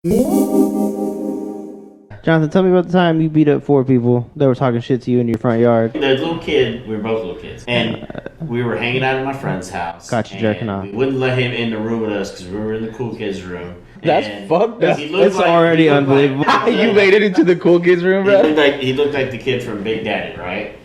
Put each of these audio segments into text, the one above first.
Jonathan, tell me about the time you beat up 4 people that were talking shit to you in your front yard. The little kid, we were both little kids, and we were hanging out at my friend's house. Caught you jerking off. We wouldn't let him in the room with us because we were in the cool kids' room. That's fucked up. That's already unbelievable. You made it into the cool kids' room, bro? He looked like the kid from Big Daddy, right?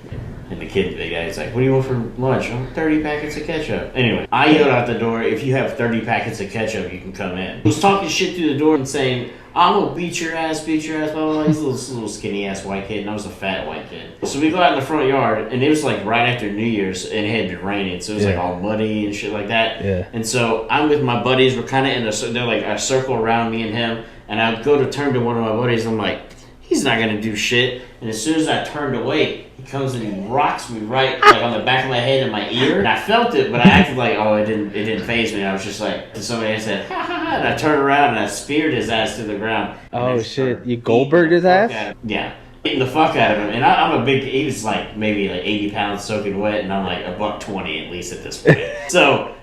And the kid, Big Daddy's like, "What do you want for lunch?" "Oh, 30 packets of ketchup." Anyway, I yelled out the door, "If you have 30 packets of ketchup, you can come in." He was talking shit through the door and saying, "I'm gonna beat your ass, blah, blah, blah." He's a little skinny ass white kid, and I was a fat white kid. So we go out in the front yard, and it was like right after New Year's, and it had been raining, so it was like all muddy and shit like that. Yeah. And so I'm with my buddies, we're kind of they're like a circle around me and him, and I go to turn to one of my buddies, and I'm like, he's not gonna do shit. And as soon as I turned away, he comes and he rocks me right like on the back of my head and my ear. And I felt it, but I acted like, oh, it didn't faze me. I was just like, and somebody said, ha ha ha, and I turned around and I speared his ass to the ground. Oh shit, you Goldberged his ass? Yeah. Eating the fuck out of him. And I'm a big, he was like maybe like 80 pounds soaking wet, and I'm like $120 at least at this point. So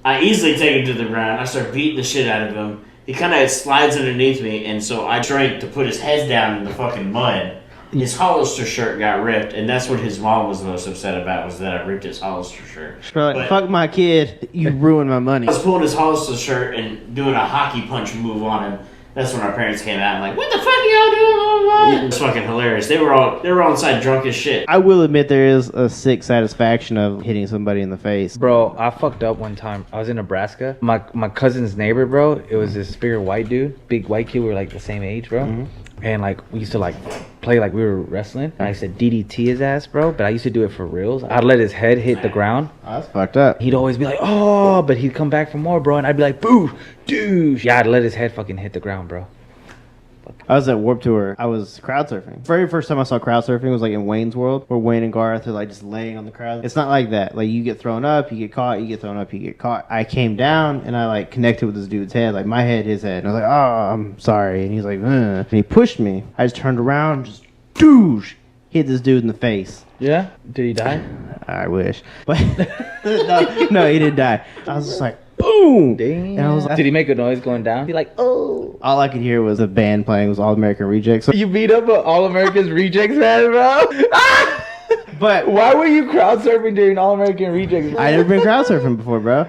I easily take him to the ground. I start beating the shit out of him. He kind of slides underneath me, and so I drank to put his head down in the fucking mud. His Hollister shirt got ripped, and that's what his mom was most upset about, was that I ripped his Hollister shirt. Like, fuck my kid, you ruined my money. I was pulling his Hollister shirt and doing a hockey punch move on him. That's when our parents came out and like, "What the fuck are y'all doing?" It's fucking hilarious. They were all inside drunk as shit. I will admit there is a sick satisfaction of hitting somebody in the face. Bro, I fucked up one time. I was in Nebraska. My cousin's neighbor, bro, it was this bigger white dude, big white kid. We were like the same age, bro. Mm-hmm. And like we used to like play like we were wrestling. And I used to DDT his ass, bro. But I used to do it for reals. I'd let his head hit the ground. Oh, that's fucked up. He'd always be like, "Oh," but he'd come back for more, bro. And I'd be like, "Boo, douche." Yeah, I'd let his head fucking hit the ground, bro. I was at Warped Tour. I was crowd surfing. Very first time I saw crowd surfing was like in Wayne's World, where Wayne and Garth are like just laying on the crowd. It's not like that. Like you get thrown up, you get caught, you get thrown up, you get caught. I came down and I like connected with this dude's head, like my head, his head. And I was like, "Oh, I'm sorry." And he's like, "Ugh." And he pushed me. I just turned around, just douche, hit this dude in the face. Yeah? Did he die? I wish. But no, he didn't die. I was just like, boom! Damn. And I was like, did he make a noise going down? Be like, "Oh." All I could hear was a band playing, was All American Rejects. So, You beat up an All Americans Rejects fan, bro? but Why were you crowd surfing during All American Rejects? I never been crowd surfing before, bro.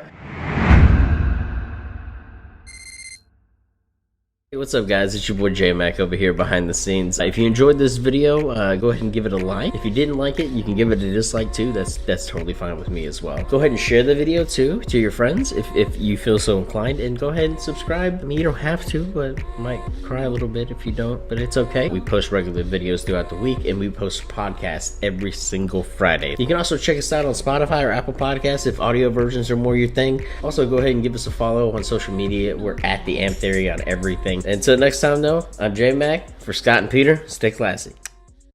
Hey, what's up guys, it's your boy J-Mac over here behind the scenes. If you enjoyed this video, go ahead and give it a like. If you didn't like it, you can give it a dislike too. That's totally fine with me as well. Go ahead and share the video too to your friends if you feel so inclined, and go ahead and subscribe. I mean, you don't have to, but might cry a little bit if you don't, but it's okay. We post regular videos throughout the week, and we post podcasts every single Friday. You can also check us out on Spotify or Apple Podcasts if audio versions are more your thing. Also, go ahead and give us a follow on social media. We're at the Amp Theory on everything. Until next time though, I'm J-Mac. For Scott and Peter, stay classy.